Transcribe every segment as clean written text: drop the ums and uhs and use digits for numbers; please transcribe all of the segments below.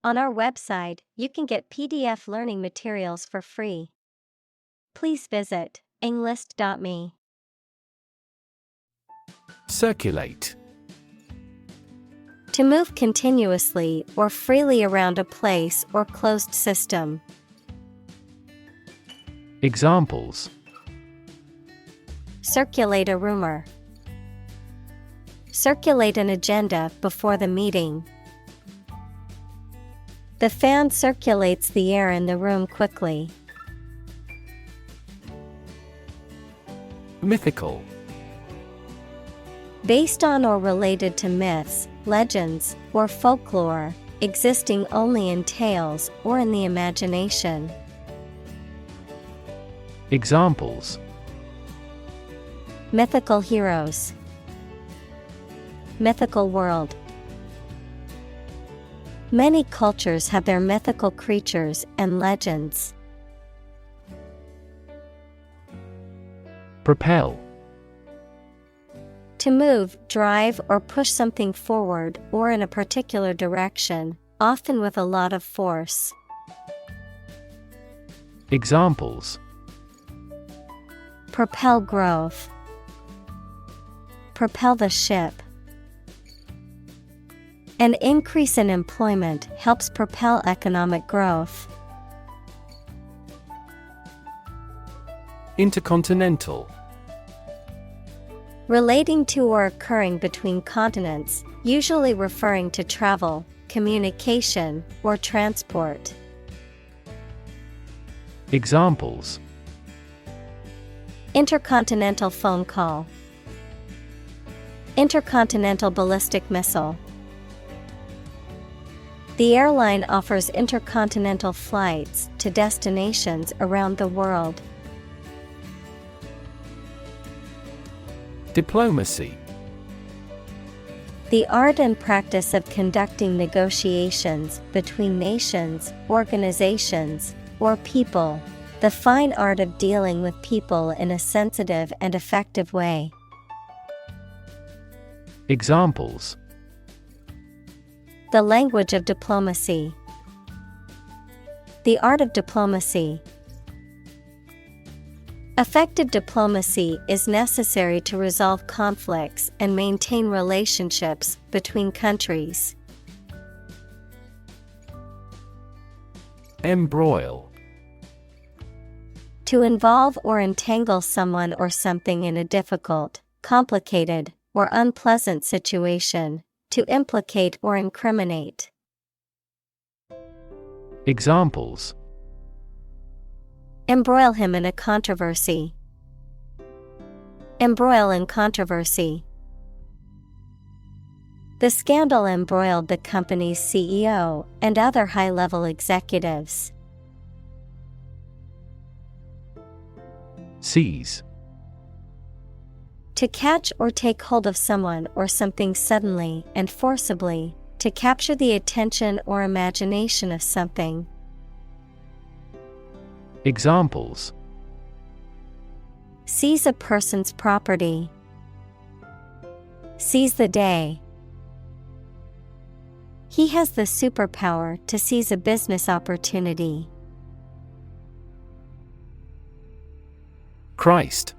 On our website, you can get PDF learning materials for free. Please visit englist.me. Circulate. To move continuously or freely around a place or closed system. Examples: Circulate a rumor. Circulate an agenda before the meeting. The fan circulates the air in the room quickly. Mythical. Based on or related to myths, legends, or folklore, existing only in tales or in the imagination. Examples: Mythical heroes. Mythical world. Many cultures have their mythical creatures and legends. Propel. To move, drive, or push something forward or in a particular direction, often with a lot of force. Examples: Propel growth. Propel the ship. An increase in employment helps propel economic growth. Intercontinental. Relating to or occurring between continents, usually referring to travel, communication, or transport. Examples: Intercontinental phone call. Intercontinental ballistic missile. The airline offers intercontinental flights to destinations around the world. Diplomacy. The art and practice of conducting negotiations between nations, organizations, or people. The fine art of dealing with people in a sensitive and effective way. Examples: The language of diplomacy. The art of diplomacy. Effective diplomacy is necessary to resolve conflicts and maintain relationships between countries. Embroil. To involve or entangle someone or something in a difficult, complicated, or unpleasant situation. To implicate or incriminate. Examples: Embroil him in a controversy. Embroil in controversy. The scandal embroiled the company's CEO and other high-level executives. Seize. To catch or take hold of someone or something suddenly and forcibly, to capture the attention or imagination of something. Examples: Seize a person's property. Seize the day. He has the superpower to seize a business opportunity. Christ.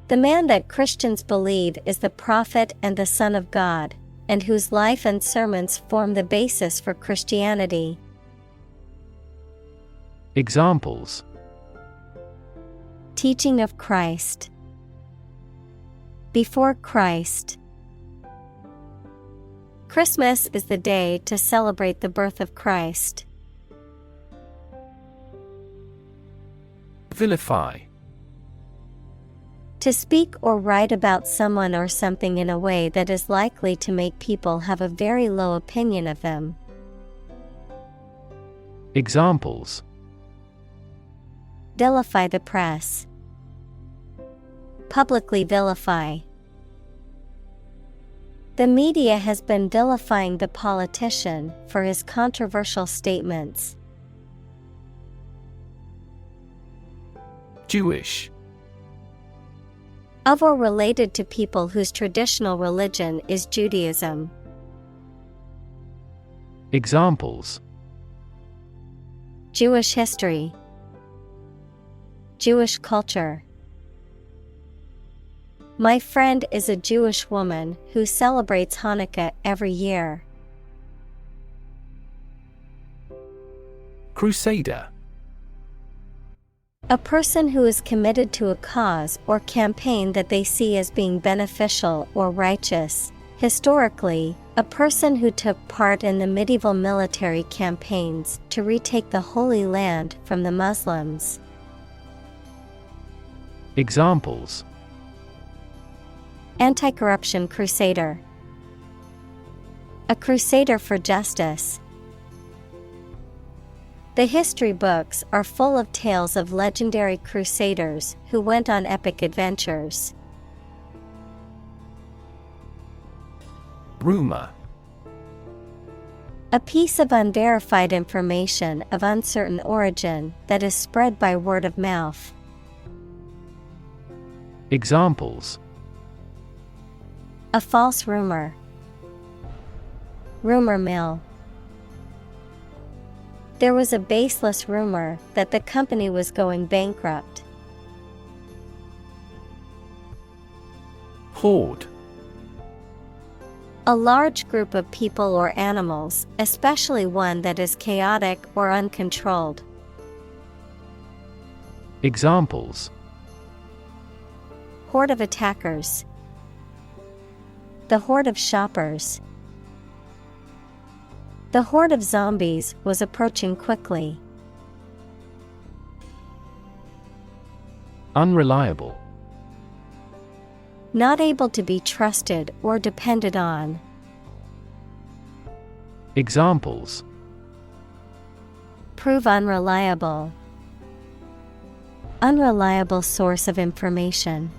The man that Christians believe is the prophet and the Son of God, and whose life and sermons form the basis for Christianity. Examples: Teaching of Christ. Before Christ. Christmas is the day to celebrate the birth of Christ. Vilify. To speak or write about someone or something in a way that is likely to make people have a very low opinion of them. Examples: Vilify the press. Publicly vilify. The media has been vilifying the politician for his controversial statements. Jewish. Of or related to people whose traditional religion is Judaism. Examples: Jewish history, Jewish culture. My friend is a Jewish woman who celebrates Hanukkah every year. Crusader. A person who is committed to a cause or campaign that they see as being beneficial or righteous. Historically, a person who took part in the medieval military campaigns to retake the Holy Land from the Muslims. Examples: Anti-corruption crusader, a crusader for justice. The history books are full of tales of legendary crusaders who went on epic adventures. Rumor. A piece of unverified information of uncertain origin that is spread by word of mouth. Examples: A false rumor, rumor mill. There was a baseless rumor that the company was going bankrupt. Horde. A large group of people or animals, especially one that is chaotic or uncontrolled. Examples: Horde of attackers, the horde of shoppers. The horde of zombies was approaching quickly. Unreliable. Not able to be trusted or depended on. Examples: Prove unreliable. Unreliable source of information.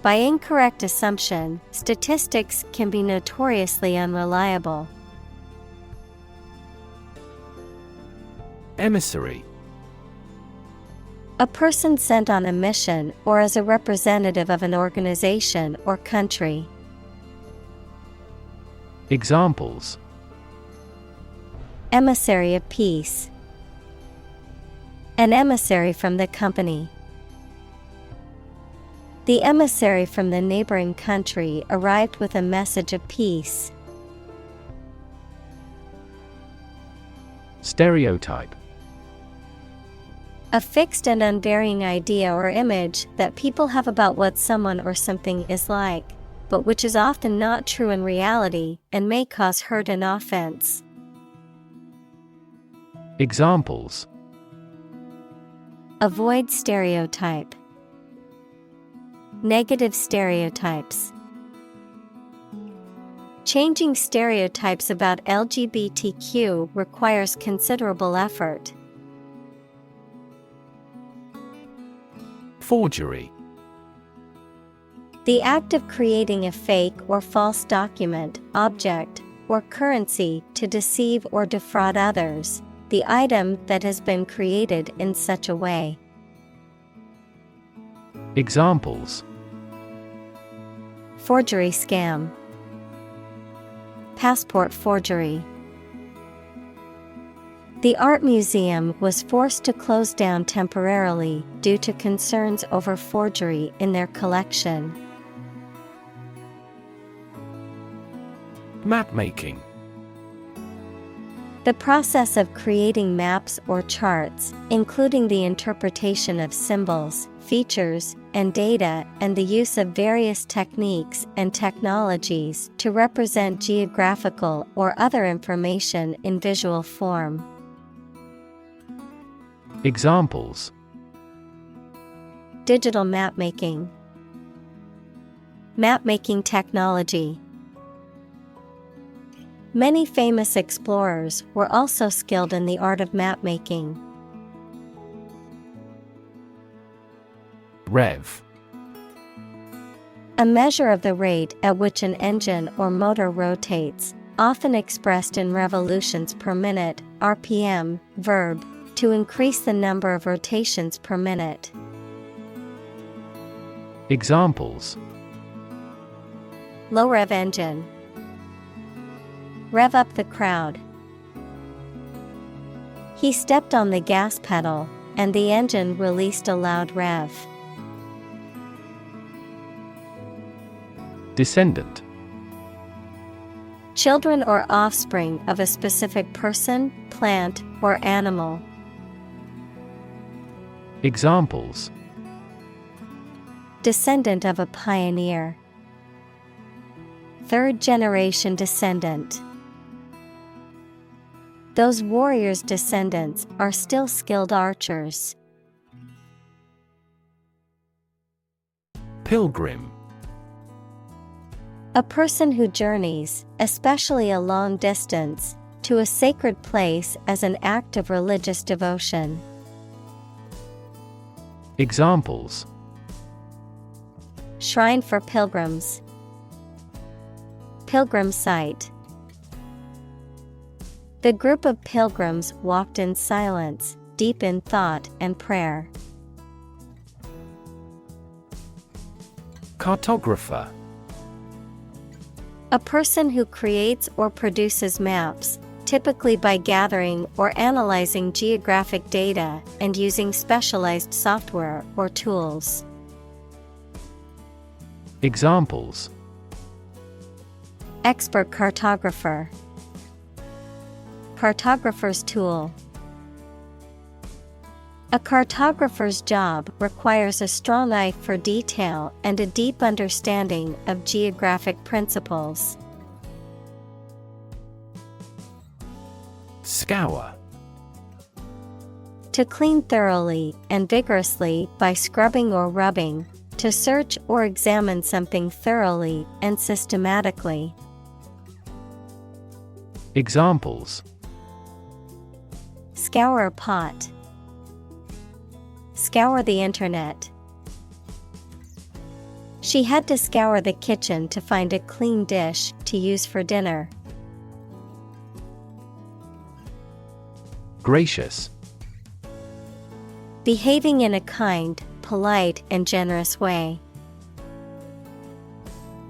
By incorrect assumption, statistics can be notoriously unreliable. Emissary. A person sent on a mission or as a representative of an organization or country. Examples: Emissary of peace. An emissary from the company. The emissary from the neighboring country arrived with a message of peace. Stereotype. A fixed and unvarying idea or image that people have about what someone or something is like, but which is often not true in reality and may cause hurt and offense. Examples: Avoid stereotype. Negative stereotypes. Changing stereotypes about LGBTQ requires considerable effort. Forgery. The act of creating a fake or false document, object, or currency to deceive or defraud others, the item that has been created in such a way. Examples: Forgery scam. Passport forgery. The art museum was forced to close down temporarily due to concerns over forgery in their collection. Mapmaking. The process of creating maps or charts, including the interpretation of symbols, features, and data, and the use of various techniques and technologies to represent geographical or other information in visual form. Examples: Digital mapmaking. Mapmaking technology. Many famous explorers were also skilled in the art of mapmaking. Rev. A measure of the rate at which an engine or motor rotates, often expressed in revolutions per minute, RPM, verb, to increase the number of rotations per minute. Examples: Low rev engine. Rev up the crowd. He stepped on the gas pedal, and the engine released a loud rev. Descendant. Children or offspring of a specific person, plant, or animal. Examples: Descendant of a pioneer. Third-generation descendant. Those warriors' descendants are still skilled archers. Pilgrim. A person who journeys, especially a long distance, to a sacred place as an act of religious devotion. Examples: Shrine for pilgrims. Pilgrim site. The group of pilgrims walked in silence, deep in thought and prayer. Cartographer. A person who creates or produces maps, typically by gathering or analyzing geographic data and using specialized software or tools. Examples: Expert cartographer. Cartographer's tool. A cartographer's job requires a strong eye for detail and a deep understanding of geographic principles. Scour. To clean thoroughly and vigorously by scrubbing or rubbing, to search or examine something thoroughly and systematically. Examples: Scour a pot. Scour the internet. She had to scour the kitchen to find a clean dish to use for dinner. Gracious. Behaving in a kind, polite, and generous way.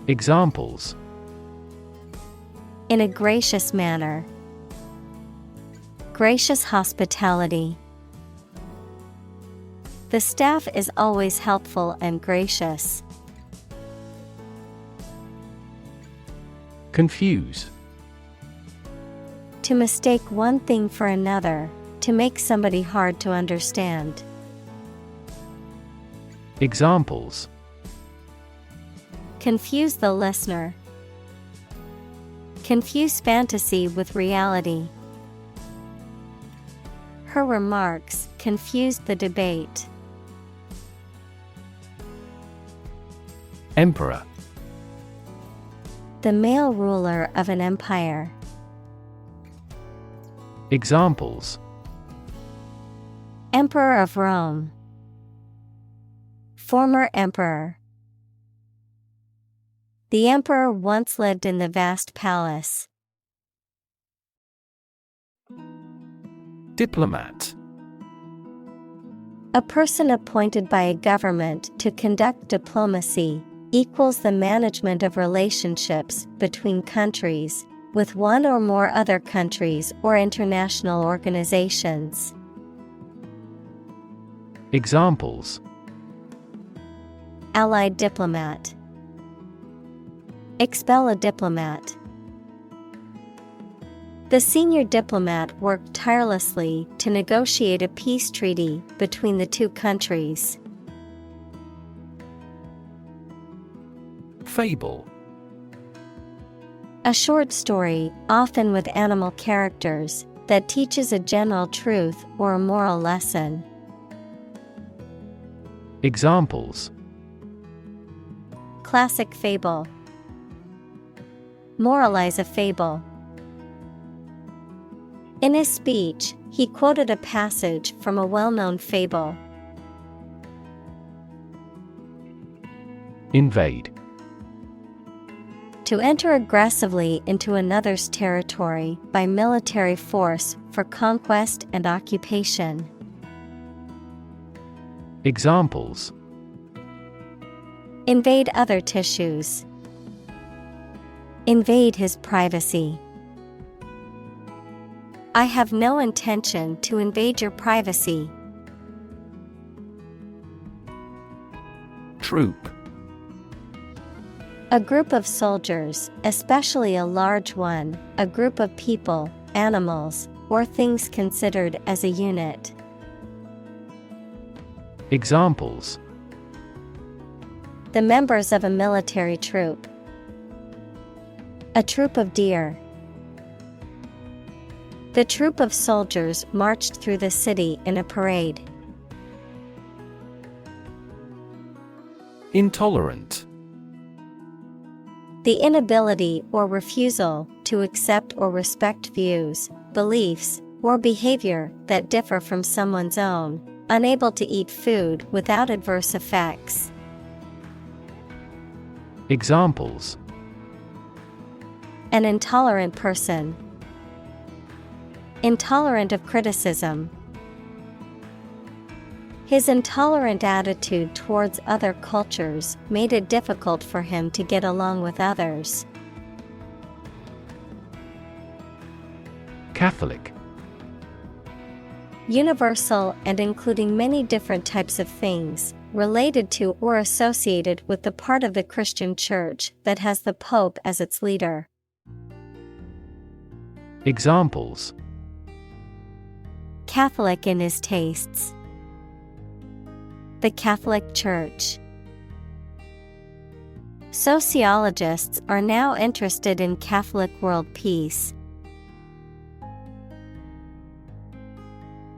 Examples: In a gracious manner. Gracious hospitality. The staff is always helpful and gracious. Confuse. To mistake one thing for another, to make somebody hard to understand. Examples: Confuse the listener. Confuse fantasy with reality. Her remarks confused the debate. Emperor. The male ruler of an empire. Examples: Emperor of Rome. Former emperor. The emperor once lived in the vast palace. Diplomat. A person appointed by a government to conduct diplomacy, equals the management of relationships between countries, with one or more other countries or international organizations. Examples: Allied diplomat. Expel a diplomat. The senior diplomat worked tirelessly to negotiate a peace treaty between the two countries. Fable. A short story, often with animal characters, that teaches a general truth or a moral lesson. Examples: Classic fable. Moralize a fable. In his speech, he quoted a passage from a well-known fable. Invade. To enter aggressively into another's territory by military force for conquest and occupation. Examples: Invade other tissues. Invade his privacy. I have no intention to invade your privacy. Troop. A group of soldiers, especially a large one, a group of people, animals, or things considered as a unit. Examples: The members of a military troop. A troop of deer. The troop of soldiers marched through the city in a parade. Intolerant. The inability or refusal to accept or respect views, beliefs, or behavior that differ from someone's own, unable to eat food without adverse effects. Examples: An intolerant person. Intolerant of criticism. His intolerant attitude towards other cultures made it difficult for him to get along with others. Catholic. Universal and including many different types of things, related to or associated with the part of the Christian Church that has the Pope as its leader. Examples: Catholic in his tastes. The Catholic Church. Sociologists are now interested in Catholic world peace.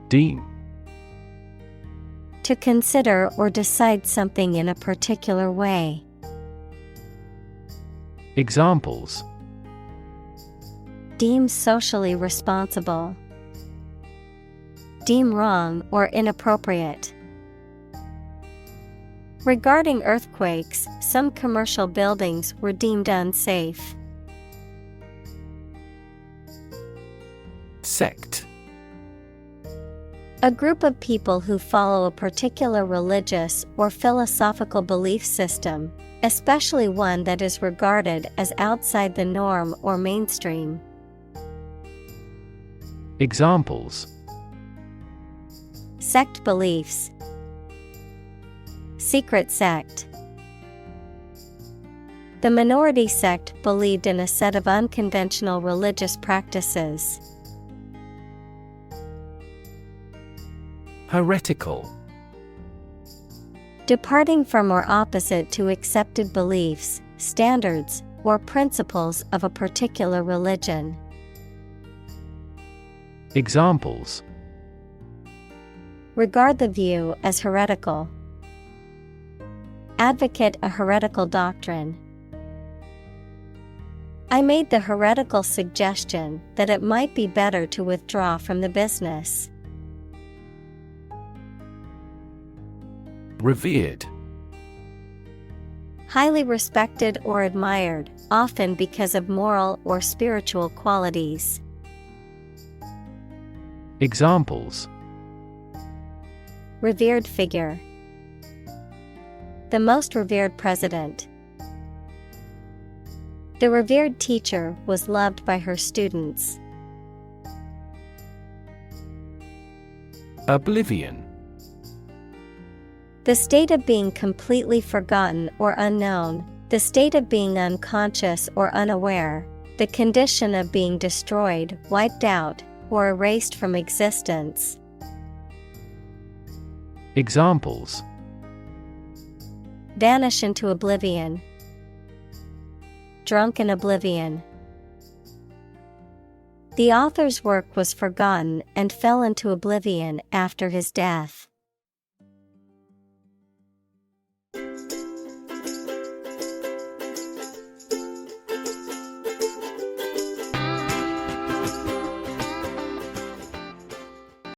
Deem. To consider or decide something in a particular way. Examples: Deem socially responsible. Deem wrong or inappropriate. Regarding earthquakes, some commercial buildings were deemed unsafe. Sect. A group of people who follow a particular religious or philosophical belief system, especially one that is regarded as outside the norm or mainstream. Examples: Sect beliefs. Secret sect. The minority sect believed in a set of unconventional religious practices. Heretical. Departing from or opposite to accepted beliefs, standards, or principles of a particular religion. Examples: Regard the view as heretical. Advocate a heretical doctrine. I made the heretical suggestion that it might be better to withdraw from the business. Revered. Highly respected or admired, often because of moral or spiritual qualities. Examples: Revered figure. The most revered president. The revered teacher was loved by her students. Oblivion. The state of being completely forgotten or unknown, the state of being unconscious or unaware, the condition of being destroyed, wiped out, or erased from existence. Examples: Vanish into oblivion. Drunk in oblivion. The author's work was forgotten and fell into oblivion after his death.